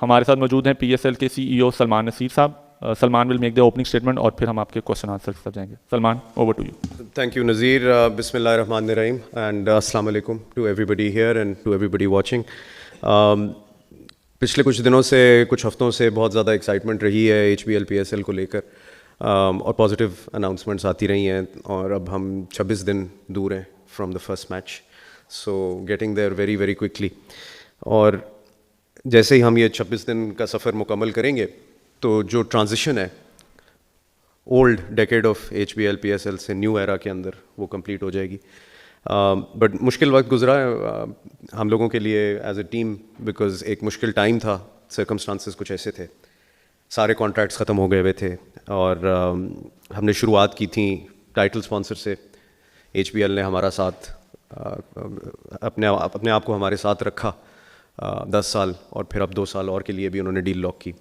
ہمارے ساتھ موجود ہیں پی ایس ایل کے سی ای او سلمان نصیر صاحب. Salman will make the opening statement اور پھر ہم آپ کے کوشچن آنسر کی طرف جائیں گے. Salman, over to you. Thank you Nazir. بسم اللہ الرحمن الرحیم اینڈ السلام علیکم to everybody here and to everybody watching. پچھلے کچھ دنوں سے کچھ ہفتوں سے بہت زیادہ ایکسائٹمنٹ رہی ہے H B L P S L کو لے کر, اور پازیٹیو اناؤنسمنٹس آتی رہی ہیں, اور اب ہم 26 دن دور ہیں from the first match, so getting there very very quickly. اور جیسے ہی ہم یہ 26 دن کا سفر مکمل کریں گے تو جو ٹرانزیشن ہے old decade of H B L P S L سے نیو ایرا کے اندر وہ کمپلیٹ ہو جائے گی. بٹ مشکل وقت گزرا ہے ہم لوگوں کے لیے ایز اے ٹیم, بیکاز ایک مشکل ٹائم تھا, سرکمسٹانسز کچھ ایسے تھے, سارے کانٹریکٹس ختم ہو گئے ہوئے تھے, اور ہم نے شروعات کی تھیں ٹائٹل اسپانسر سے. ایچ بی ایل نے ہمارا ساتھ اپنے آپ کو ہمارے ساتھ رکھا 10 سال, اور پھر اب 2 سال اور کے لیے بھی انہوں نے ڈیل لاک کی.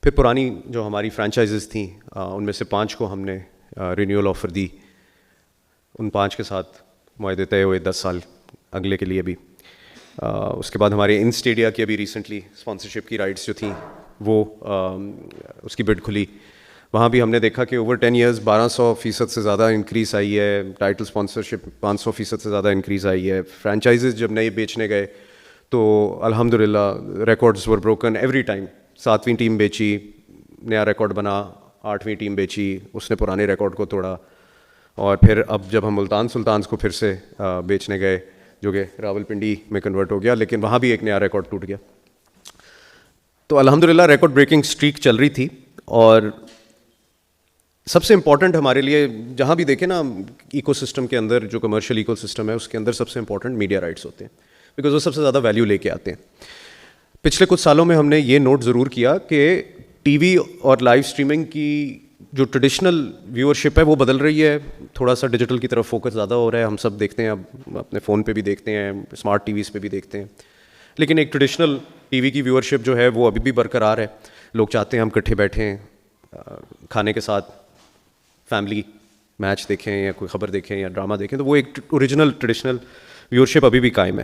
پھر پرانی جو ہماری فرینچائزز تھیں ان میں سے 5 کو ہم نے رینیول آفر دی, ان 5 کے ساتھ معاہدے طے ہوئے 10 سال اگلے کے لیے بھی. اس کے بعد ہمارے ان اسٹیڈیا کی ابھی ریسنٹلی اسپانسرشپ کی رائٹس جو تھیں وہ اس کی بڈ کھلی, وہاں بھی ہم نے دیکھا کہ اوور 10 ایئرز 1200% سے زیادہ انکریز آئی ہے, ٹائٹل اسپانسرشپ 500% سے زیادہ انکریز آئی ہے. فرینچائزز جب نئے بیچنے گئے تو الحمدللہ ریکارڈز ور بروکن ایوری ٹائم. 7ویں ٹیم بیچی, نیا ریکارڈ بنا, 8ویں ٹیم بیچی, اس نے پرانے ریکارڈ کو توڑا, اور پھر اب جب ہم ملتان سلطانز کو پھر سے بیچنے گئے جو کہ راول پنڈی میں کنورٹ ہو گیا, لیکن وہاں بھی ایک نیا ریکارڈ ٹوٹ گیا. تو الحمدللہ ریکارڈ بریکنگ اسٹریک چل رہی تھی. اور سب سے امپورٹنٹ ہمارے لیے جہاں بھی دیکھیں نا ایکو سسٹم کے اندر, جو کمرشل ایکو سسٹم ہے اس کے اندر سب سے امپورٹنٹ میڈیا رائٹس ہوتے ہیں, بیکاز وہ سب سے زیادہ ویلیو لے کے آتے ہیں. پچھلے کچھ سالوں میں ہم نے یہ نوٹ ضرور کیا کہ ٹی وی اور لائیو اسٹریمنگ کی جو ٹریڈیشنل ویورشپ ہے وہ بدل رہی ہے, تھوڑا سا ڈیجیٹل کی طرف فوکس زیادہ ہو رہا ہے. ہم سب دیکھتے ہیں, اب اپنے فون پہ بھی دیکھتے ہیں, اسمارٹ ٹی ویز پہ بھی دیکھتے ہیں, لیکن ایک ٹریڈیشنل ٹی وی کی ویورشپ جو ہے وہ ابھی بھی برقرار ہے. لوگ چاہتے ہیں ہم کٹھے بیٹھیں, کھانے کے ساتھ فیملی میچ دیکھیں یا کوئی خبر دیکھیں یا ڈرامہ دیکھیں, تو وہ ایک اوریجنل ٹریڈیشنل ویورشپ ابھی بھی قائم ہے.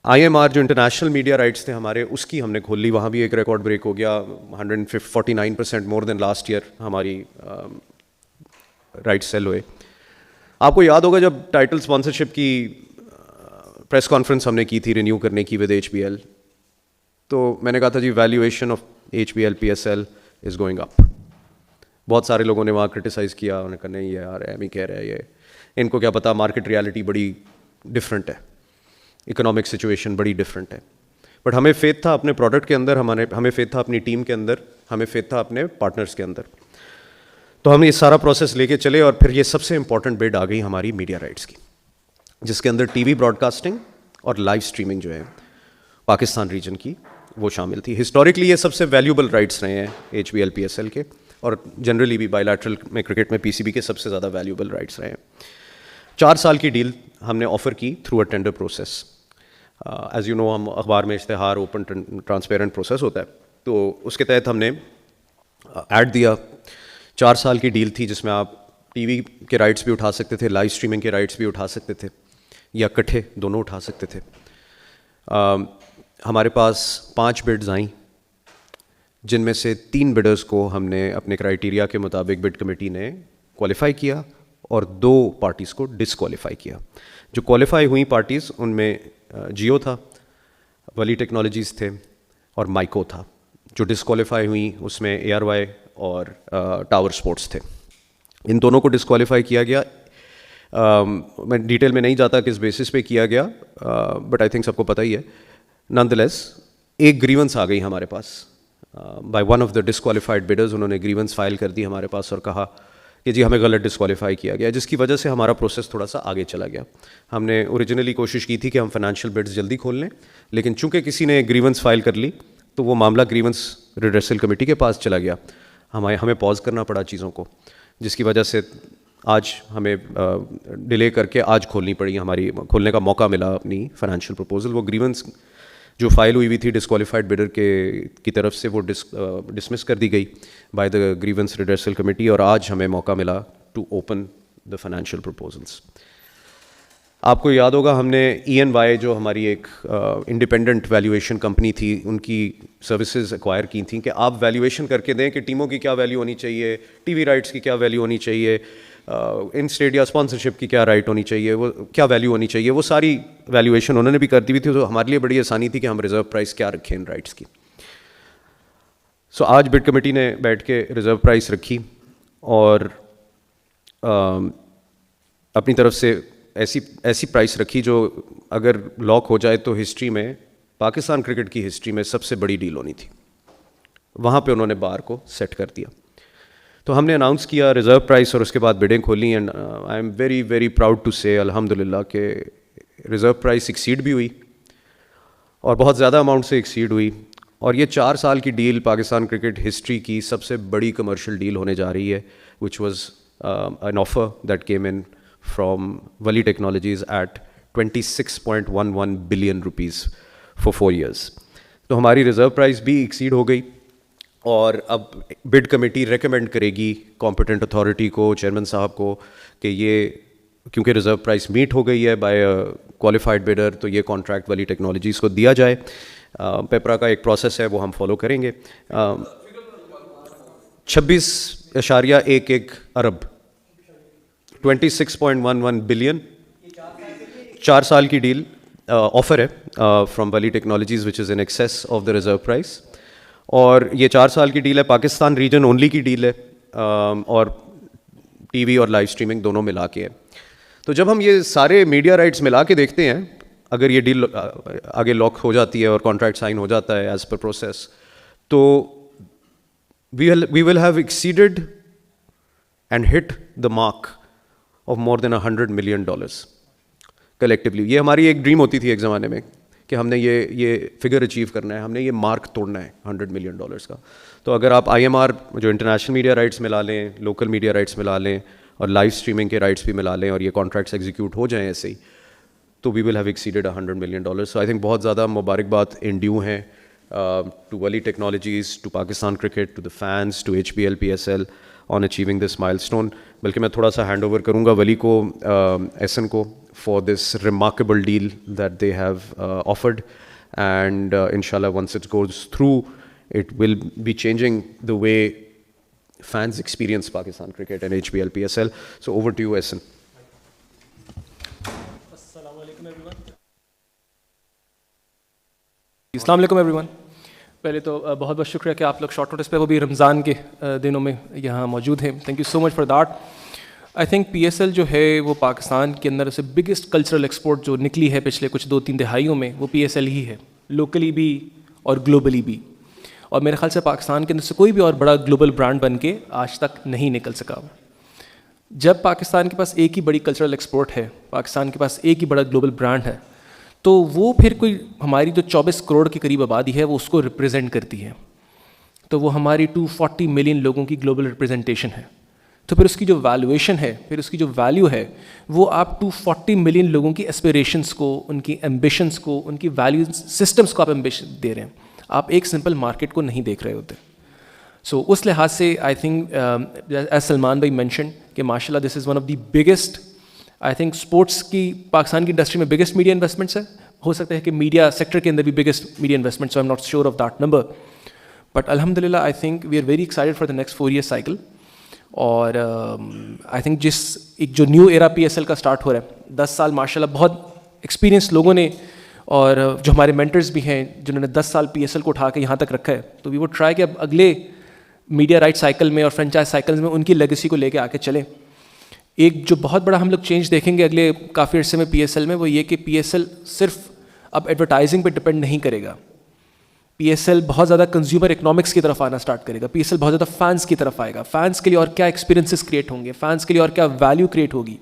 آئی ایم آر جو انٹرنیشنل میڈیا رائٹس تھے ہمارے, اس کی ہم نے کھول لی, وہاں بھی ایک ریکارڈ بریک ہو گیا. 149% مور دین لاسٹ ایئر ہماری رائٹس سیل ہوئے. آپ کو یاد ہوگا جب ٹائٹل اسپانسرشپ کی پریس کانفرنس ہم نے کی تھی رینیو کرنے کی ود ایچ بی ایل, تو میں نے کہا تھا جی valuation of H B L P S L is going up. بہت سارے لوگوں نے وہاں کرٹیسائز کیا, انہوں نے کہا نہیں یار ایم ہی کہہ رہے ہیں, یہ ان کو کیا پتا, مارکیٹ ریالٹی بڑی ڈفرینٹ ہے, اکنامک سچویشن بڑی ڈفرینٹ ہے. بٹ ہمیں فیتھ تھا اپنے پروڈکٹ کے اندر, ہمیں فیتھ تھا اپنی ٹیم کے اندر, ہمیں فیتھ تھا اپنے پارٹنرس کے اندر. تو ہم یہ سارا پروسیس لے کے چلے, اور پھر یہ سب سے امپورٹنٹ بڈ آ گئی ہماری میڈیا رائٹس کی, جس کے اندر ٹی وی براڈ کاسٹنگ اور لائیو اسٹریمنگ جو ہے پاکستان ریجن کی وہ شامل تھی. ہسٹوریکلی یہ سب سے ویلیوبل رائٹس رہے ہیں H B L P S L کے, اور جنرلی بھی بائی لیٹرل میں کرکٹ میں پی سی بی کے سب سے زیادہ ویلیوبل رائٹس رہے ہیں. 4 سال کی ڈیل ہم نے آفر کی through a tender process. As you know ہم اخبار میں اشتہار اوپن ٹرانسپیرنٹ پروسیس ہوتا ہے, تو اس کے تحت ہم نے ایڈ دیا. 4 سال کی ڈیل تھی جس میں آپ ٹی وی کے رائٹس بھی اٹھا سکتے تھے, لائیو اسٹریمنگ کے رائٹس بھی اٹھا سکتے تھے, یا کٹھے دونوں اٹھا سکتے تھے. ہمارے پاس 5 بڈز آئیں, جن میں سے 3 بڈرز کو ہم نے اپنے کرائیٹیریا کے مطابق بڈ کمیٹی نے کوالیفائی کیا, اور 2 پارٹیز کو ڈسکوالیفائی کیا. جو کوالیفائی ہوئی پارٹیز ان میں جیو تھا, ولی ٹیکنالوجیز تھے, اور مائیکو تھا. جو ڈسکوالیفائی ہوئیں اس میں اے آر وائی اور ٹاور اسپورٹس تھے. ان دونوں کو ڈسکوالیفائی کیا گیا. میں ڈیٹیل میں نہیں جاتا کس بیسس پہ کیا گیا, بٹ آئی تھنک سب کو پتہ ہی ہے. نان دا لیس ایک گریونس آ گئی ہمارے پاس by one of the disqualified bidders. انہوں نے گریونس فائل کر دی ہمارے پاس اور کہا کہ جی ہمیں غلط ڈسکوالیفائی کیا گیا, جس کی وجہ سے ہمارا پروسیس تھوڑا سا آگے چلا گیا. ہم نے اوریجنلی کوشش کی تھی کہ ہم فائنینشیل بڈز جلدی کھول لیں, لیکن چونکہ کسی نے گریونس فائل کر لی تو وہ معاملہ گریونس ریڈریسل کمیٹی کے پاس چلا گیا. ہمیں پاز کرنا پڑا چیزوں کو, جس کی وجہ سے آج ہمیں ڈیلے کر کے آج کھولنی پڑی, ہماری کھولنے کا موقع ملا اپنی فائنینشیل پروپوزل. وہ گریونس جو فائل ہوئی ہوئی تھی ڈسکوالیفائڈ بڈر کی طرف سے وہ ڈسمس کر دی گئی by the grievance redressal committee, اور آج ہمیں موقع ملا ٹو اوپن دا فائنینشیل پروپوزلس. آپ کو یاد ہوگا ہم نے EY جو ہماری ایک انڈیپینڈنٹ ویلیویشن کمپنی تھی ان کی سروسز ایکوائر کی تھیں کہ آپ ویلیویشن کر کے دیں کہ ٹیموں کی کیا ویلیو ہونی چاہیے, ٹی وی رائٹس کی کیا ویلیو ہونی چاہیے, ان اسٹیڈیا اسپانسرشپ کی کیا رائٹ ہونی چاہیے, وہ کیا ویلیو ہونی چاہیے, وہ ساری ویلیویشن انہوں نے بھی کر دی ہوئی تھی. تو ہمارے لیے بڑی آسانی تھی کہ ہم ریزرو پرائس کیا رکھیں ان رائٹس کی. سو آج بڈ کمیٹی نے بیٹھ کے ریزرو پرائس رکھی اور اپنی طرف سے ایسی پرائس رکھی جو اگر لاک ہو جائے تو ہسٹری میں, پاکستان کرکٹ کی ہسٹری میں سب سے بڑی ڈیل ہونی تھی. وہاں پہ انہوں نے بار کو سیٹ کر دیا. تو ہم نے اناؤنس کیا ریزرو پرائس اور اس کے بعد بڈیں کھولی. And I am very very proud to say الحمدللہ کہ ریزرو پرائس ایکسیڈ بھی ہوئی اور بہت زیادہ اماؤنٹ سے ایکسیڈ ہوئی. اور یہ 4 سال کی ڈیل پاکستان کرکٹ ہسٹری کی سب سے بڑی کمرشل ڈیل ہونے جا رہی ہے, which was an offer that came in from Wali technologies at 26.11 billion rupees for 4 years. تو ہماری ریزرو پرائس بھی ایکسیڈ ہو گئی اور اب بڈ کمیٹی ریکمینڈ کرے گی کمپیٹنٹ اتھارٹی کو, چیئرمین صاحب کو, کہ یہ کیونکہ ریزرو پرائس میٹ ہو گئی ہے بائی کوالیفائڈ بڈر تو یہ کانٹریکٹ والی ٹیکنالوجیز کو دیا جائے. پیپرا کا ایک پروسیس ہے وہ ہم فالو کریں گے. 26.11 ارب 26.11 بلین 4 سال کی ڈیل آفر ہے from Wali technologies which is in access of the reserve price. اور یہ 4 سال کی ڈیل ہے, پاکستان ریجن اونلی کی ڈیل ہے اور ٹی وی اور لائیو اسٹریمنگ دونوں ملا کے ہے. تو جب ہم یہ سارے میڈیا رائٹس ملا کے دیکھتے ہیں, اگر یہ ڈیل آگے لاک ہو جاتی ہے اور کانٹریکٹ سائن ہو جاتا ہے ایز پر پروسیس, تو we will have exceeded and hit the mark of more than $100 million collectively. یہ ہماری ایک ڈریم ہوتی تھی ایک زمانے میں کہ ہم نے یہ فگر اچیو کرنا ہے, ہم نے یہ مارک توڑنا ہے $100 million کا. تو اگر آپ IMR جو انٹرنیشنل میڈیا رائٹس ملا لیں, لوکل میڈیا رائٹس ملا لیں اور لائیو اسٹریمنگ کے رائٹس بھی ملا لیں اور یہ کانٹریکٹس ایگزیکیوٹ ہو جائیں ایسے ہی, تو we will have exceeded $100 million. So I think بہت زیادہ مبارکباد ان ڈیو ہیں to Wali technologies, to Pakistan cricket, to the fans, to HPL PSL on achieving this milestone. بلکہ میں تھوڑا سا ہینڈ اوور کروں گا ولی کو, SN کو, for this remarkable deal that they have offered, and inshallah once it goes through it will be changing the way fans experience Pakistan cricket and HPL PSL. So over to you, SN. السلام علیکم every one. پہلے تو بہت بہت شکریہ کہ آپ لوگ شارٹ نوٹس پہ وہ بھی رمضان کے دنوں میں یہاں موجود ہیں. Thank you so much for that. I think PSL جو ہے وہ پاکستان کے اندر سے بگیسٹ کلچرل ایکسپورٹ جو نکلی ہے پچھلے کچھ 2-3 دہائیوں میں, وہ PSL ہی ہے, لوکلی بھی اور گلوبلی بھی. اور میرے خیال سے پاکستان کے اندر سے کوئی بھی اور بڑا گلوبل برانڈ بن کے آج تک نہیں نکل سکا. جب پاکستان کے پاس ایک ہی بڑی کلچرل ایکسپورٹ ہے, پاکستان کے پاس ایک ہی بڑا گلوبل برانڈ ہے, تو وہ پھر کوئی ہماری جو 24 کروڑ کے قریب آبادی ہے وہ اس کو ریپرزینٹ کرتی ہے. تو وہ ہماری 240 ملین لوگوں کی گلوبل ریپرزنٹیشن ہے. تو پھر اس کی جو ویلیویشن ہے, پھر اس کی جو ویلیو ہے, وہ آپ 240 ملین لوگوں کی اسپیریشنس کو, ان کی ایمبیشنس کو, ان کی ویلیو سسٹمس کو آپ ایمبیشن دے رہے ہیں. آپ ایک سمپل مارکیٹ کو نہیں دیکھ رہے ہوتے. سو اس لحاظ سے آئی تھنک ایز سلمان بھائی مینشن کہ ماشاء اللہ this is one of the biggest, I think sports کی پاکستان کی انڈسٹری میں بگیسٹ میڈیا انویسٹمنٹس ہے. ہو سکتا ہے کہ میڈیا سیکٹر کے اندر بھی biggest media investments, I am not sure of that number, but الحمد للہ I think we are very excited for the next 4 year cycle. اور آئی تھنک جس ایک جو نیو ایرا PSL کا اسٹارٹ ہو رہا ہے, 10 سال ماشاء اللہ بہت ایکسپیرینس لوگوں نے, اور جو ہمارے مینٹرز بھی ہیں جنہوں نے 10 سال PSL کو اٹھا کے یہاں تک رکھا ہے, تو وی وڈ ٹرائی کہ اب اگلے میڈیا رائٹ سائیکل میں اور فرینچائز سائیکلز میں ان کی لیگیسی کو لے کے آگے چلیں. ایک جو بہت بڑا ہم لوگ چینج دیکھیں گے اگلے کافی عرصے میں PSL میں, وہ یہ کہ PSL صرف اب ایڈورٹائزنگ پہ ڈپینڈ نہیں کرے گا. PSL بہت زیادہ کنزیومر اکنامکس کی طرف آنا اسٹارٹ کرے گا. PSL بہت زیادہ فینس کی طرف آئے گا. فینس کے لیے اور کیا ایکسپیرینسز کریٹ ہوں گے, فینس کے لیے اور کیا ویلیو کریٹ ہوگی,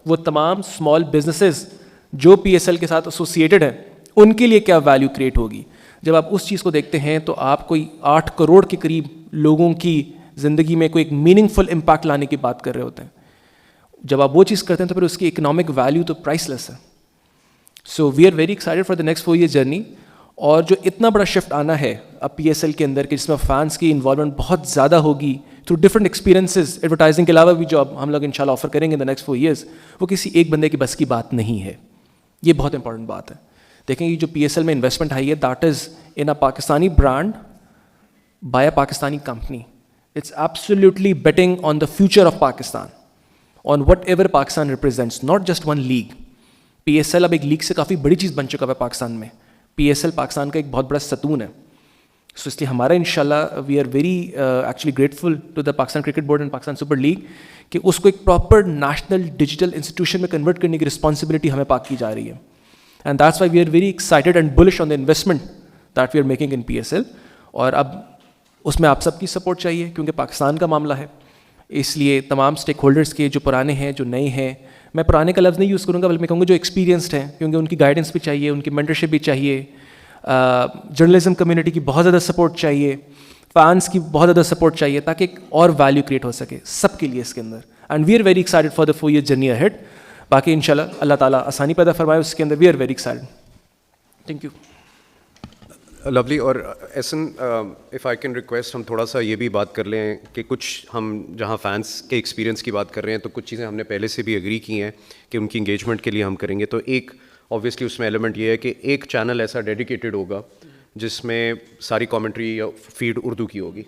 وہ تمام اسمال بزنسز جو PSL کے ساتھ ایسوسیٹڈ ہیں ان کے لیے کیا ویلیو کریٹ ہوگی. جب آپ اس چیز کو دیکھتے ہیں تو آپ کوئی 8 کروڑ کے قریب لوگوں کی زندگی میں کوئی ایک میننگ فل امپیکٹ لانے کی بات کر رہے ہوتے ہیں. جب آپ وہ چیز کرتے ہیں تو پھر اس کی اکنامک ویلیو تو پرائس لیس ہے. So we are very excited for the next 4 year journey. اور جو اتنا بڑا شفٹ آنا ہے اب PSL کے اندر کہ جس میں فینس کی انوالومنٹ بہت زیادہ ہوگی تھرو ڈفرنٹ ایکسپیرینسز, ایڈورٹائزنگ کے علاوہ بھی جو اب ہم لوگ انشاءاللہ آفر کریں گے ان دا نیکسٹ 4 years, وہ کسی ایک بندے کی بس کی بات نہیں ہے. یہ بہت امپورٹنٹ بات ہے. دیکھیں یہ جو PSL میں انویسٹمنٹ آئی ہے that is in a Pakistani brand by a Pakistani company. It's absolutely betting on the future of Pakistan, on whatever Pakistan represents, not just one league. PSL اب ایک لیگ سے کافی بڑی چیز بن چکا ہے پاکستان میں. PSL پاکستان کا ایک بہت بڑا ستون ہے. سو اس لیے ہمارا انشاءاللہ we are very actually grateful to the Pakistan cricket board and Pakistan super league کہ اس کو ایک پراپر نیشنل ڈیجیٹل انسٹیٹیوشن میں کنورٹ کرنے کی رسپانسبلٹی ہمیں پاک کی جا رہی ہے. And that's why we are very excited and bullish on the investment that we are making in PSL. اور اب اس میں آپ سب کی سپورٹ چاہیے کیونکہ پاکستان کا معاملہ ہے. اس لیے تمام اسٹیک ہولڈرس کے جو پرانے ہیں جو نئے ہیں, میں پرانے کا لفظ نہیں یوز کروں گا بلکہ میں کہوں گا جو ایکسپیرینسڈ ہیں, کیونکہ ان کی گائیڈنس بھی چاہیے, ان کی مینٹرشپ بھی چاہیے, جرنلزم کمیونٹی کی بہت زیادہ سپورٹ چاہیے, فینس کی بہت زیادہ سپورٹ چاہیے تاکہ ایک اور ویلیو کریٹ ہو سکے سب کے لیے اس کے اندر. And we are very excited for the 4 year journey ahead. باقی انشاءاللہ اللہ تعالیٰ آسانی پیدا فرمائے اس کے اندر. We are very excited. Thank you. Lovely. اور ایسن اف آئی کین ریکویسٹ ہم تھوڑا سا یہ بھی بات کر لیں کہ کچھ ہم جہاں فینس کے ایکسپیرینس کی بات کر رہے ہیں تو کچھ چیزیں ہم نے پہلے سے بھی اگری کی ہیں کہ ان کی انگیجمنٹ کے لیے ہم کریں گے. تو ایک آبویسلی اس میں ایلیمنٹ یہ ہے کہ ایک چینل ایسا ڈیڈیکیٹڈ ہوگا جس میں ساری کامنٹری یا فیڈ اردو کی ہوگی.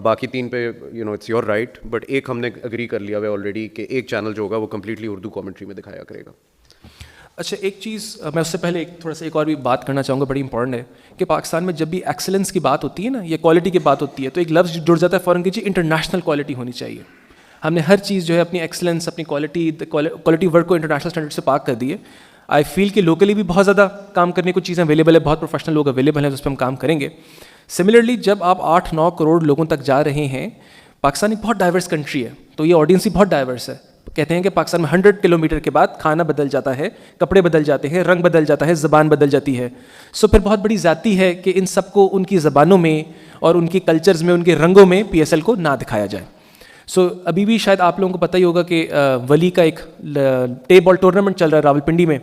باقی 3 پہ اٹس یور رائٹ, بٹ ایک ہم نے اگری کر لیا ہوا آلریڈی کہ ایک چینل جو ہوگا وہ کمپلیٹلی اردو کامنٹری میں دکھایا کرے گا. اچھا ایک چیز میں اس سے پہلے ایک اور بھی بات کرنا چاہوں گا, بڑی امپورٹنٹ ہے کہ پاکستان میں جب بھی ایکسلنس کی بات ہوتی ہے نا یا کوالٹی کی بات ہوتی ہے تو ایک لفظ جڑ جاتا ہے فوراً کہ جی انٹرنیشنل کوالٹی ہونی چاہیے. ہم نے ہر چیز جو ہے اپنی ایکسلنس اپنی کوالٹی ورک کو انٹرنیشنل اسٹینڈرڈ سے پاک کر دی ہے. آئی فیل کہ لوکلی بھی بہت زیادہ کام کرنے کو چیزیں اویلیبل ہے, بہت پروفیشنل لوگ اویلیبل ہیں, اس پہ ہم کام کریں گے. سملرلی جب آپ 8-9 کروڑ لوگوں تک جا رہے ہیں, پاکستان ایک بہت ڈائیورس کنٹری ہے تو یہ آڈینس ہی بہت ڈائیورس ہے. کہتے ہیں کہ پاکستان میں 100 کلومیٹر کے بعد کھانا بدل جاتا ہے, کپڑے بدل جاتے ہیں, رنگ بدل جاتا ہے, زبان بدل جاتی ہے. سو پھر بہت بڑی ذاتی ہے کہ ان سب کو ان کی زبانوں میں اور ان کی کلچرز میں ان کے رنگوں میں PSL کو نہ دکھایا جائے. سو ابھی بھی شاید آپ لوگوں کو پتہ ہی ہوگا کہ ولی کا ایک ٹیپ بال ٹورنامنٹ چل رہا ہے راولپنڈی میں,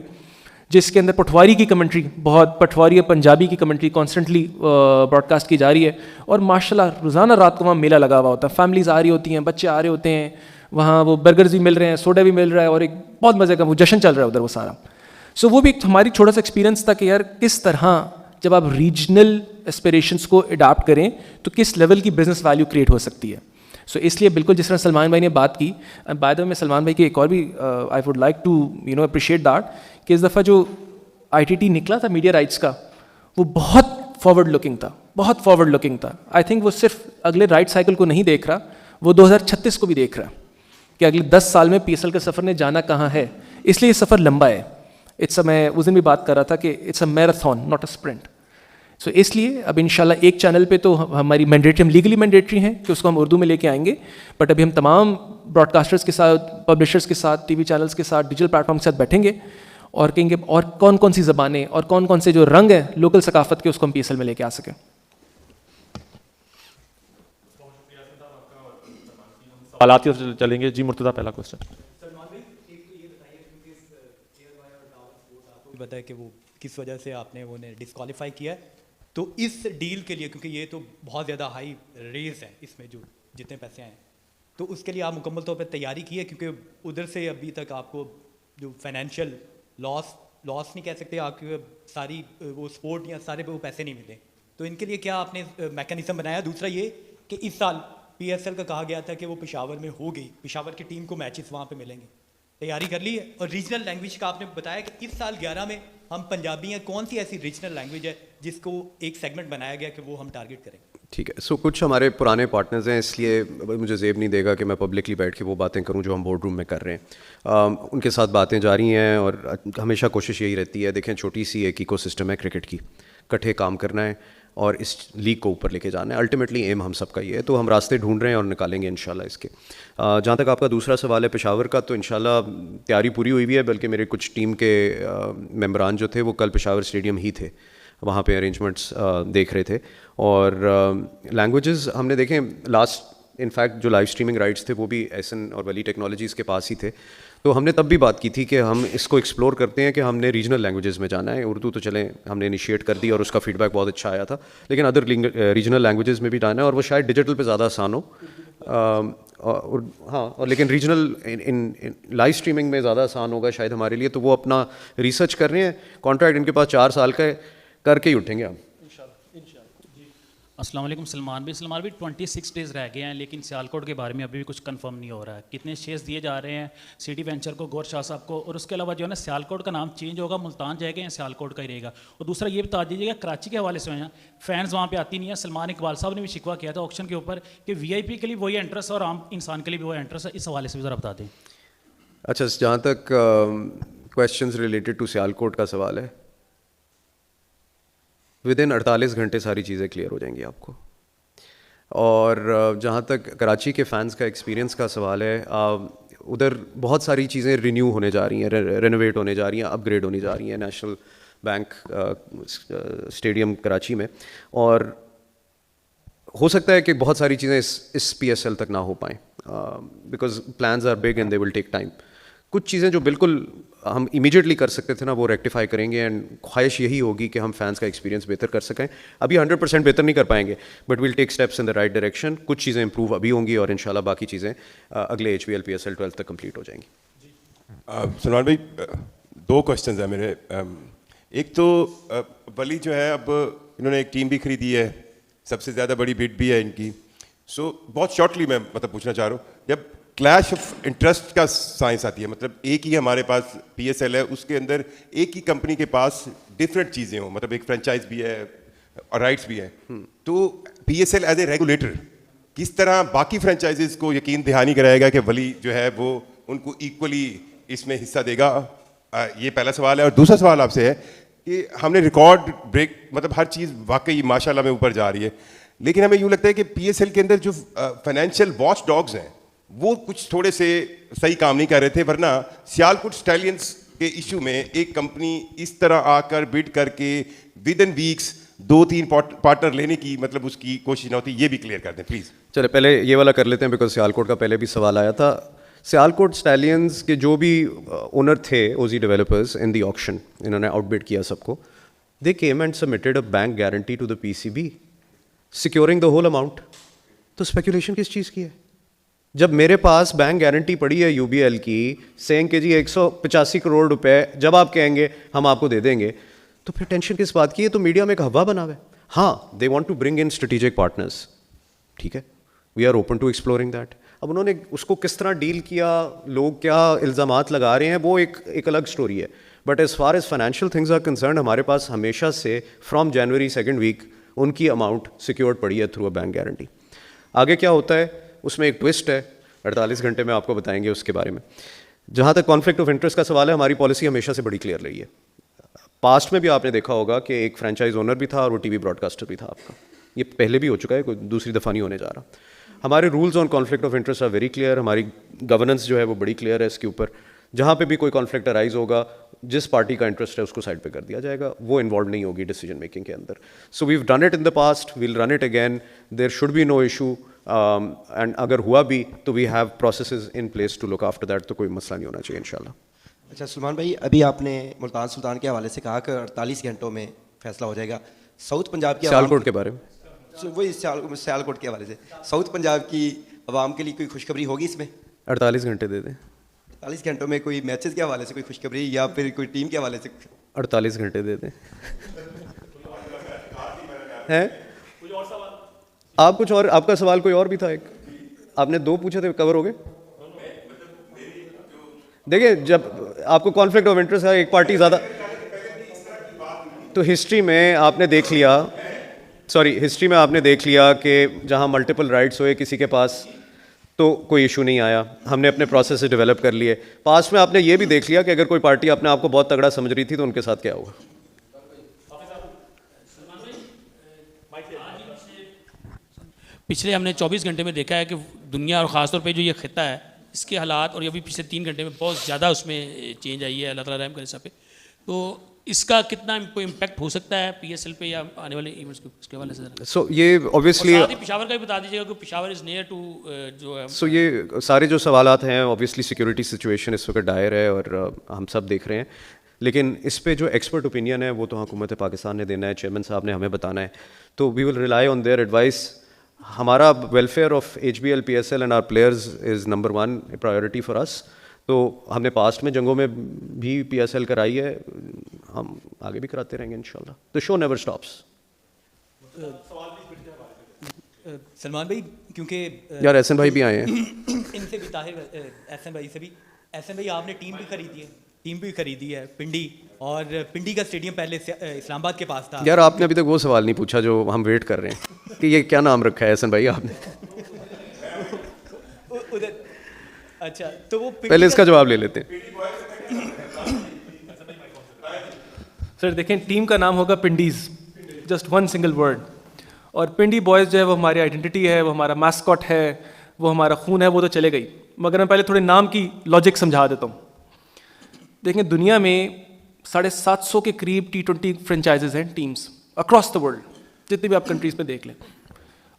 جس کے اندر پٹواری کی کمنٹری, بہت پٹواری اور پنجابی کی کمنٹری کانسٹنٹلی براڈ کاسٹ کی جا رہی ہے. اور ماشاء اللہ روزانہ رات کو وہاں میلہ لگا ہوا ہوتا ہے, فیملیز آ رہی ہوتی ہیں, بچے آ رہے ہوتے ہیں, وہاں وہ برگرز بھی مل رہے ہیں, سوڈا بھی مل رہا ہے, اور ایک بہت مزے کا وہ جشن چل رہا ہے ادھر وہ سارا. سو وہ بھی ایک ہماری چھوٹا سا ایکسپیرینس تھا کہ یار کس طرح جب آپ ریجنل اسپریشنس کو اڈاپٹ کریں تو کس لیول کی بزنس ویلیو کریٹ ہو سکتی ہے. سو اس لیے بالکل جس طرح سلمان بھائی نے بات کی, بائی دا وے میں سلمان بھائی کی ایک اور بھی I would like to appreciate that کہ اس دفعہ جو ITT نکلا تھا میڈیا رائٹس کا وہ بہت فارورڈ لکنگ تھا, بہت فارورڈ لکنگ تھا. آئی تھنک وہ صرف اگلے رائٹ سائیکل کو نہیں دیکھ رہا, وہ 2036 کو بھی دیکھ رہا کہ اگلے 10 سال میں PSL کے سفر نے جانا کہاں ہے. اس لیے یہ سفر لمبا ہے. میں اس دن بھی بات کر رہا تھا کہ it's a marathon not a sprint. So اس لیے اب انشاءاللہ ایک چینل پہ تو ہماری مینڈیٹری, ہم لیگلی مینڈیٹری ہیں کہ اس کو ہم اردو میں لے کے آئیں گے, بٹ ابھی ہم تمام براڈ کاسٹرز کے ساتھ, پبلشرز کے ساتھ, TV چینلز کے ساتھ, ڈیجیٹل پلیٹ فارم کے ساتھ بیٹھیں گے اور کہیں گے اور کون کون سی زبانیں اور کون کون سے جو رنگ ہیں لوکل ثقافت کے اس کو ہم PSL میں لے کے آ سکیں. سوالات کی طرف چلیں گے. جی مرتضیٰ پہلا کوشچن. بتایا کہ وہ کس وجہ سے آپ نے انہیں ڈسکوالیفائی کیا ہے, تو اس ڈیل کے لیے کیونکہ یہ تو بہت زیادہ ہائی ریز ہے اس میں جو جتنے پیسے آئے ہیں, تو اس کے لیے آپ مکمل طور پہ تیاری کی ہے کیونکہ ادھر سے ابھی تک آپ کو جو فائنینشیل لاس نہیں کہہ سکتے, آپ کی ساری وہ سپورٹ یا سارے پہ وہ پیسے نہیں ملے, تو ان کے لیے کیا آپ نے میکینزم بنایا؟ دوسرا یہ کہ اس سال PSL کا کہا گیا تھا کہ وہ پشاور میں ہو گئی, پشاور کی ٹیم کو میچز وہاں پہ ملیں گے, تیاری کر لی ہے؟ اور ریجنل لینگویج کا آپ نے بتایا کہ اس سال 11 میں ہم پنجابی ہیں, کون سی ایسی ریجنل لینگویج ہے جس کو ایک سیگمنٹ بنایا گیا کہ وہ ہم ٹارگیٹ کریں؟ ٹھیک ہے. سو کچھ ہمارے پرانے پارٹنرز ہیں, اس لیے مجھے زیب نہیں دے گا کہ میں پبلکلی بیٹھ کے وہ باتیں کروں جو ہم بورڈ روم میں کر رہے ہیں. ان کے ساتھ باتیں جاری ہیں اور ہمیشہ کوشش یہی رہتی ہے. دیکھیں چھوٹی سی ایک ایکو سسٹم ہے کرکٹ کی, کٹھے کام کرنا ہے اور اس لیگ کو اوپر لے کے جانا ہے. الٹیمیٹلی ایم ہم سب کا یہ ہے, تو ہم راستے ڈھونڈ رہے ہیں اور نکالیں گے انشاءاللہ اس کے. جہاں تک آپ کا دوسرا سوال ہے پشاور کا, تو انشاءاللہ تیاری پوری ہوئی بھی ہے, بلکہ میرے کچھ ٹیم کے ممبران جو تھے وہ کل پشاور اسٹیڈیم ہی تھے, وہاں پہ ارینجمنٹس دیکھ رہے تھے. اور لینگویجز ہم نے دیکھیں لاسٹ انفیکٹ جو لائیو اسٹریمنگ رائٹس تھے وہ بھی ایسن اور ولی ٹیکنالوجیز کے پاس ہی تھے, تو ہم نے تب بھی بات کی تھی کہ ہم اس کو ایکسپلور کرتے ہیں کہ ہم نے ریجنل لینگویجز میں جانا ہے. اردو تو چلیں ہم نے انیشیٹ کر دی اور اس کا فیڈ بیک بہت اچھا آیا تھا, لیکن ادر ریجنل لینگویجز میں بھی جانا ہے, اور وہ شاید ڈیجیٹل پہ زیادہ آسان ہو. اور ہاں اور لیکن ریجنل لائیو اسٹریمنگ میں زیادہ آسان ہوگا شاید ہمارے لیے, تو وہ اپنا ریسرچ کر رہے ہیں. کانٹریکٹ ان کے پاس 4 سال کا ہے, کر کے ہی اٹھیں گے ہم. السلام علیکم سلمان بھی 26 ڈیز رہ گئے ہیں, لیکن سیالکوٹ کے بارے میں ابھی بھی کچھ کنفرم نہیں ہو رہا ہے. کتنے شیئرز دیے جا رہے ہیں سٹی وینچر کو, گور شاہ صاحب کو, اور اس کے علاوہ جو ہے نا سیالکوٹ کا نام چینج ہوگا, ملتان جائے گا یا سیالکوٹ کا ہی رہے گا. اور دوسرا یہ بتا دیجیے گا کراچی کے حوالے سے ہیں فینس وہاں پہ آتی نہیں ہے. سلمان اقبال صاحب نے بھی شکوہ کیا تھا آکشن کے اوپر کہ وی آئی پی کے لیے وہی انٹرسٹ اور عام انسان کے لیے بھی وہی انٹرسٹ ہے, اس حوالے سے بھی ذرا بتا دیں. اچھا, جہاں تک کویشچنز ریلیٹڈ ٹو سیالکوٹ کا سوال ہے, ودن 48 گھنٹے ساری چیزیں کلیئر ہو جائیں گی آپ کو. اور جہاں تک کراچی کے فینس کا ایکسپیرینس کا سوال ہے, ادھر بہت ساری چیزیں رینیو ہونے جا رہی ہیں, رینوویٹ ہونے جا رہی ہیں, اپ گریڈ ہونی جا رہی ہیں نیشنل بینک اسٹیڈیم کراچی میں, اور ہو سکتا ہے کہ بہت ساری چیزیں اس PSL تک نہ ہو پائیں because plans are big and they will take time. کچھ چیزیں جو بالکل ہم امیجیٹلی کر سکتے تھے نا, وہ ریکٹیفائی کریں گے, اینڈ خواہش یہی ہوگی کہ ہم فینس کا ایکسپیرینس بہتر کر سکیں. ابھی 100% بہتر نہیں کر پائیں گے, but we'll take steps in the right direction. کچھ چیزیں امپروو ابھی ہوں گی, اور انشاءاللہ باقی چیزیں اگلے HBL PSL 12 تک کمپلیٹ ہو جائیں گی. سلمان بھائی 2 کوشچنز ہیں میرے. ایک تو ولی جو ہے اب انہوں نے ایک ٹیم بھی خریدی ہے, سب سے زیادہ بڑی بڈ بھی ہے ان کی. سو بہت شارٹلی میں پوچھنا چاہ رہا ہوں, جب کلیش آف انٹرسٹ کا سائنس آتی ہے, مطلب ایک ہی ہمارے پاس PSL ہے, اس کے اندر ایک ہی کمپنی کے پاس ڈفرینٹ چیزیں ہوں, مطلب ایک فرینچائز بھی ہے اور رائٹس بھی ہے, تو PSL ایز اے ریگولیٹر کس طرح باقی فرینچائزز کو یقین دہانی کرائے گا کہ ولی جو ہے وہ ان کو ایکولی اس میں حصہ دے گا؟ یہ پہلا سوال ہے. اور دوسرا سوال آپ سے ہے کہ ہم نے ریکارڈ بریک, مطلب ہر چیز واقعی ماشاء اللہ میں اوپر جا رہی ہے, لیکن ہمیں یوں لگتا ہے کہ PSL کے اندر جو فائنینشیل واچ ڈاگز ہیں وہ کچھ تھوڑے سے صحیح کام نہیں کر رہے تھے, ورنہ سیالکوٹ اسٹیلینس کے ایشو میں ایک کمپنی اس طرح آ کر بڈ کر کے ود ان ویکس 2-3 پارٹنر لینے کی مطلب اس کی کوشش نہ ہوتی. یہ بھی کلیئر کر دیں پلیز. چلے پہلے یہ والا کر لیتے ہیں, بیکاز سیالکوٹ کا پہلے بھی سوال آیا تھا. سیالکوٹ اسٹیلینس کے جو بھی اونر تھے اوزی ڈیولپرز ان دی آکشن, انہوں نے آؤٹ بڈ کیا سب کو, they came and submitted a bank guarantee to the PCB securing the whole amount. تو اسپیکولیشن کس چیز کی ہے؟ جب میرے پاس بینک گارنٹی پڑی ہے UBL کی, سینگ کہ جی 185 کروڑ روپے جب آپ کہیں گے ہم آپ کو دے دیں گے, تو پھر ٹینشن کس بات کی ہے؟ تو میڈیا میں ایک ہوا بنا ہوا ہے. ہاں, they want to bring in strategic partners, ٹھیک ہے, we are open to exploring that. اب انہوں نے اس کو کس طرح ڈیل کیا, لوگ کیا الزامات لگا رہے ہیں, وہ ایک الگ اسٹوری ہے. But as far as financial things are concerned, ہمارے پاس ہمیشہ سے فرام جنوری 2nd ویک ان کی اماؤنٹ سیکیورڈ پڑی ہے تھرو اے بینک گارنٹی. آگے کیا ہوتا ہے اس میں ایک ٹوسٹ ہے, 48 گھنٹے میں آپ کو بتائیں گے اس کے بارے میں. جہاں تک کانفلکٹ آف انٹرسٹ کا سوال ہے, ہماری پالیسی ہمیشہ سے بڑی کلیئر رہی ہے. پاسٹ میں بھی آپ نے دیکھا ہوگا کہ ایک فرینچائز اونر بھی تھا اور وہ TV براڈ کاسٹر بھی تھا آپ کا. یہ پہلے بھی ہو چکا ہے, کوئی دوسری دفعہ نہیں ہونے جا رہا. ہمارے rules on conflict of interest are very clear. ہماری گورننس جو ہے وہ بڑی کلیئر ہے اس کے اوپر. جہاں پہ بھی کوئی کانفلکٹ ارائز ہوگا, جس پارٹی کا انٹرسٹ ہے اس کو سائڈ پہ کر دیا جائے گا, وہ انوالو نہیں ہوگی ڈیسیجن میکنگ کے اندر. So we've done it in the past, we'll run it again, there should be no issue, and اگر ہوا بھی تو we have processes in place to look after that, تو کوئی مسئلہ نہیں ہونا چاہیے انشاءاللہ. اچھا سلمان بھائی, ابھی آپ نے ملتان سلطان کے حوالے سے کہا کہ 48 گھنٹوں میں فیصلہ ہو جائے گا. ساؤتھ پنجاب کی سیالکوٹ کے بارے میں, وہی سیالکوٹ کے حوالے سے ساؤتھ پنجاب کی عوام کے لیے کوئی خوشخبری ہوگی اس میں؟ 48 گھنٹے دے دیں. 48 گھنٹوں میں کوئی میچز کے حوالے سے کوئی خوشخبری, یا پھر کوئی ٹیم کے حوالے سے؟ 48 گھنٹے دے دیں. ہیں آپ کچھ اور, آپ کا سوال کوئی اور بھی تھا, ایک آپ نے 2 پوچھے تھے, کور ہو گئے. دیکھیں, جب آپ کو کانفلکٹ آف انٹرسٹ ہے, ایک پارٹی زیادہ, تو ہسٹری میں آپ نے دیکھ لیا, ہسٹری میں آپ نے دیکھ لیا کہ جہاں ملٹیپل رائٹس ہوئے کسی کے پاس تو کوئی ایشو نہیں آیا, ہم نے اپنے پروسیس سے ڈیولپ کر لیے. پاسٹ میں آپ نے یہ بھی دیکھ لیا کہ اگر کوئی پارٹی اپنے آپ کو بہت تگڑا سمجھ رہی تھی تو ان کے ساتھ کیا ہوا. پچھلے ہم نے 24 گھنٹے میں دیکھا ہے کہ دنیا اور خاص طور پہ جو یہ خطہ ہے اس کے حالات, اور یہ بھی پچھلے 3 گھنٹے میں بہت زیادہ اس میں چینج آئی ہے, اللہ تعالیٰ رحم کرے سب پہ. تو اس کا کتنا کوئی امپیکٹ ہو سکتا ہے PSL پہ یا آنے والے ایونٹس کے, اس کے حوالے سے ذرا. سو یہ اوبیسلی پشاور کا بھی بتا دیجیے گا کہ پشاور از نیئر ٹو جو ہے. سو یہ سارے جو سوالات ہیں, اوبیسلی سیکورٹی سچویشن اس وقت ڈائر ہے اور ہم سب دیکھ رہے ہیں, لیکن اس پہ جو ایکسپرٹ اوپینین ہے وہ تو حکومت پاکستان نے دینا ہے, چیئرمین صاحب نے ہمیں بتانا ہے, تو we will rely on their advice. ہمارا welfare of HBL PSL and our players is number 1 priority for us. تو ہم نے پاسٹ میں جنگوں میں بھی PSL کرائی ہے, ہم آگے بھی کراتے رہیں گے انشاءاللہ. The show never stops. Salman بھائی کیونکہ یار احسن بھائی بھی آئے ہیں, ان سے بھی طاہر احسن بھائی سے بھی. احسن بھائی آپ نے ٹیم بھی خریدی ہے پنڈی, اور پنڈی کا اسٹیڈیم پہلے اسلام آباد کے پاس تھا. یار آپ نے ابھی تک وہ سوال نہیں پوچھا جو ہم ویٹ کر رہے ہیں کہ یہ کیا نام رکھا ہے احسن بھائی آپ نے. اچھا تو وہ پہلے اس کا جواب لے لیتے ہیں. سر دیکھیں ٹیم کا نام ہوگا پنڈیز, جسٹ ون سنگل ورڈ. اور پنڈی بوائز جو ہے وہ ہماری آئیڈینٹی ہے, وہ ہمارا میسکاٹ ہے, وہ ہمارا خون ہے, وہ تو چلے گئی. مگر میں پہلے تھوڑے نام کی لاجک سمجھا دیتا ہوں. دیکھیں دنیا میں 750 کے قریب T20 فرنچائزز ہیں, ٹیمز اکراس دا ورلڈ, جتنی بھی آپ کنٹریز میں دیکھ لیں.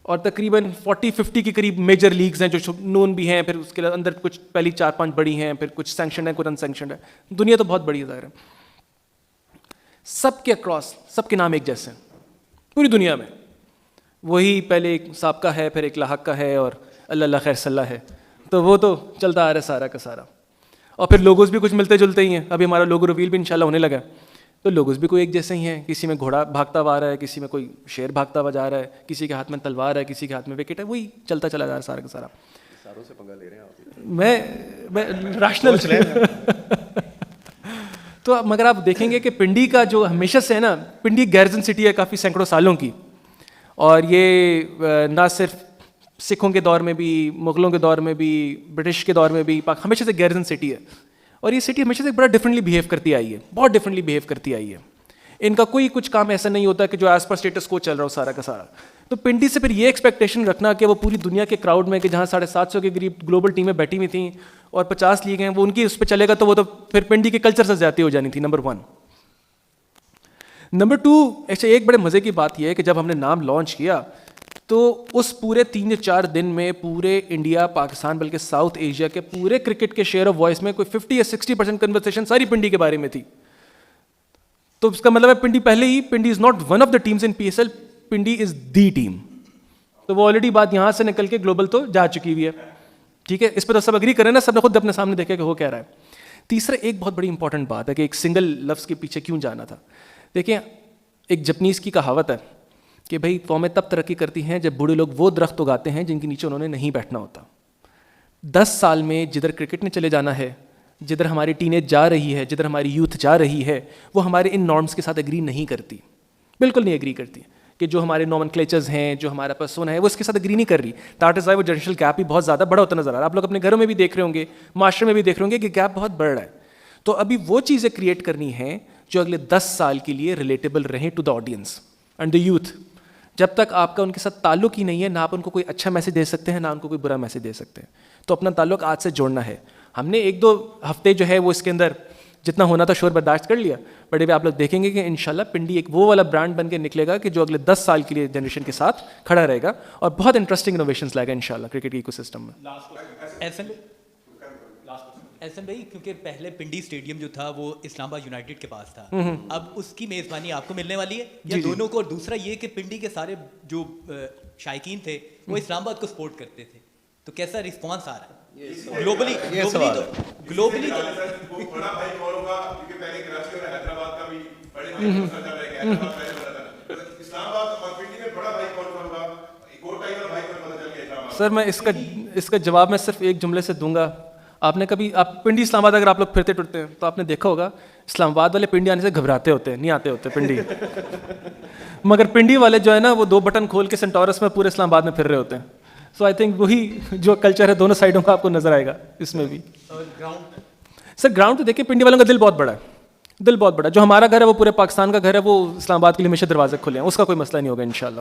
اور تقریباً 40-50 کے قریب میجر لیگز ہیں جو نون بھی ہیں, پھر اس کے اندر کچھ پہلی 4-5 بڑی ہیں, پھر کچھ سینکشنڈ ہیں, کچھ انسینکشنڈ ہے. دنیا تو بہت بڑی ہے ظاہر ہے. سب کے اکراس سب کے نام ایک جیسے ہیں پوری دنیا میں. وہی پہلے ایک سابقہ ہے, پھر ایک لاحق کا ہے, اور اللہ خیر صلاح ہے. تو وہ تو چلتا آ رہا ہے سارا کا سارا. اور پھر لوگوز بھی کچھ ملتے جلتے ہی ہیں. ابھی ہمارا لوگو ریویل بھی انشاءاللہ ہونے لگا, تو لوگوز بھی کوئی ایک جیسے ہی ہیں. کسی میں گھوڑا بھاگتا ہوا آ رہا ہے, کسی میں کوئی شیر بھاگتا ہوا جا رہا ہے, کسی کے ہاتھ میں تلوار ہے, کسی کے ہاتھ میں وکٹ ہے. وہی چلتا چلا جا رہا ہے سارا کا سارا. ساروں سے پنگا لے رہے ہیں آپ. میں راشنل تو مگر آپ دیکھیں گے کہ پنڈی کا جو ہمیشہ سے ہے نا, پنڈی گیرزن سٹی ہے کافی سینکڑوں سالوں کی. اور یہ نہ صرف سکھوں کے دور میں بھی, مغلوں کے دور میں بھی, برٹش کے دور میں بھی ہمیشہ سے گیرزن سٹی ہے. اور یہ سٹی ہمیشہ سے بڑا ڈفرینٹلی بیہیو کرتی آئی ہے, بہت ڈفرینٹلی بیہیو کرتی آئی ہے. ان کا کوئی کچھ کام ایسا نہیں ہوتا کہ جو ایز پر اسٹیٹس کو چل رہا ہو سارا کا سارا. تو پنڈی سے پھر یہ ایکسپیکٹیشن رکھنا کہ وہ پوری دنیا کے کراؤڈ میں, کہ جہاں 750 کے قریب گلوبل ٹیمیں بیٹھی ہوئی تھیں اور 50 لیگ ہیں, وہ ان کی اس پہ چلے گا, تو وہ تو پھر پنڈی کے کلچر سے زیادتی ہو جانی تھی. نمبر 1. نمبر 2, ایسے ایک بڑے مزے کی بات یہ ہے کہ جب ہم نے نام لانچ کیا تو اس پورے 3 یا 4 دن میں پورے انڈیا, پاکستان, بلکہ ساؤتھ ایشیا کے پورے کرکٹ کے شیئر آف وائس میں کوئی 50 یا 60% کنورسیشن ساری پنڈی کے بارے میں تھی. تو اس کا مطلب ہے پنڈی پہلے ہی, Pindi is not one of the teams in PSL, Pindi is the team. تو وہ آلریڈی بات یہاں سے نکل کے گلوبل تو جا چکی ہوئی ہے. ٹھیک ہے, اس پہ تو سب اگری کریں نا, سب نے خود اپنے سامنے دیکھا کہ وہ کہہ رہا ہے. تیسرا ایک بہت بڑی امپورٹنٹ بات ہے کہ ایک سنگل لفظ کے پیچھے کیوں جانا تھا. دیکھیں ایک جپنیز کی کہاوت ہے کہ بھائی قومیں تب ترقی کرتی ہیں جب بوڑھے لوگ وہ درخت اگاتے ہیں جن کے نیچے انہوں نے نہیں بیٹھنا ہوتا. 10 سال میں جدھر کرکٹ نے چلے جانا ہے, جدھر ہماری ٹینیج جا رہی ہے, جدھر ہماری یوتھ جا رہی ہے, وہ ہمارے ان نارمس کے ساتھ ایگری نہیں کرتی, بالکل نہیں ایگری کرتی. کہ جو ہمارے نارمن کلیچرز ہیں, جو ہمارا پرسونا ہے, وہ اس کے ساتھ ایگری نہیں کر رہی. دیٹ از وائی وہ جنریشنل گیپ بھی بہت زیادہ بڑا ہوتا نظر آ رہا ہے. آپ لوگ اپنے گھروں میں بھی دیکھ رہے ہوں گے, معاشرے میں بھی دیکھ رہے ہوں گے کہ گیپ بہت بڑھ رہا ہے. تو ابھی وہ چیزیں کریٹ کرنی ہیں جو اگلے 10 سال کے لیے ریلیٹیبل رہیں to the audience and the youth. جب تک آپ کا ان کے ساتھ تعلق ہی نہیں ہے, نہ آپ ان کو کوئی اچھا میسج دے سکتے ہیں, نہ ان کو کوئی برا میسج دے سکتے ہیں. تو اپنا تعلق آج سے جوڑنا ہے. ہم نے 1-2 ہفتے جو ہے وہ اس کے اندر جتنا ہونا تھا شور برداشت کر لیا, بٹ ابھی آپ لوگ دیکھیں گے کہ انشاءاللہ پنڈی ایک وہ والا برانڈ بن کے نکلے گا کہ جو اگلے 10 سال کے لیے جنریشن کے ساتھ کھڑا رہے گا اور بہت انٹرسٹنگ انوویشنز لائے گا انشاءاللہ کرکٹ کی ایکو سسٹم میں. احسن بھائی کیونکہ پہلے پنڈی اسٹیڈیم جو تھا وہ اسلام آباد یونائٹیڈ کے پاس تھا, اب اس کی میزبانی آپ کو ملنے والی ہے یا دونوں کو؟ اور دوسرا یہ کہ پنڈی کے سارے جو شائقین تھے وہ اسلام آباد کو سپورٹ کرتے تھے, تو کیسا رسپانس آ رہا ہے گلوبلی؟ گلوبلی سر میں اس کا جواب میں صرف ایک جملے سے دوں گا. آپ نے کبھی پنڈی اسلام آباد اگر آپ لوگ پھرتے ٹرتے ہیں تو آپ نے دیکھا ہوگا اسلام آباد والے پنڈی آنے سے گھبراتے ہوتے ہیں, نہیں آتے ہوتے پنڈی. مگر پنڈی والے جو ہے نا وہ 2 بٹن کھول کے سینٹورس میں پورے اسلام آباد میں پھر رہے ہوتے ہیں. سو آئی تھنک وہی جو کلچر ہے دونوں سائڈوں کا آپ کو نظر آئے گا اس میں بھی. سر گراؤنڈ تو دیکھیں پنڈی والوں کا دل بہت بڑا ہے, دل بہت بڑا. جو ہمارا گھر ہے وہ پورے پاکستان کا گھر ہے, وہ اسلام آباد کے لیے ہمیشہ دروازے کھلے ہیں, اس کا کوئی مسئلہ نہیں ہوگا انشاءاللہ.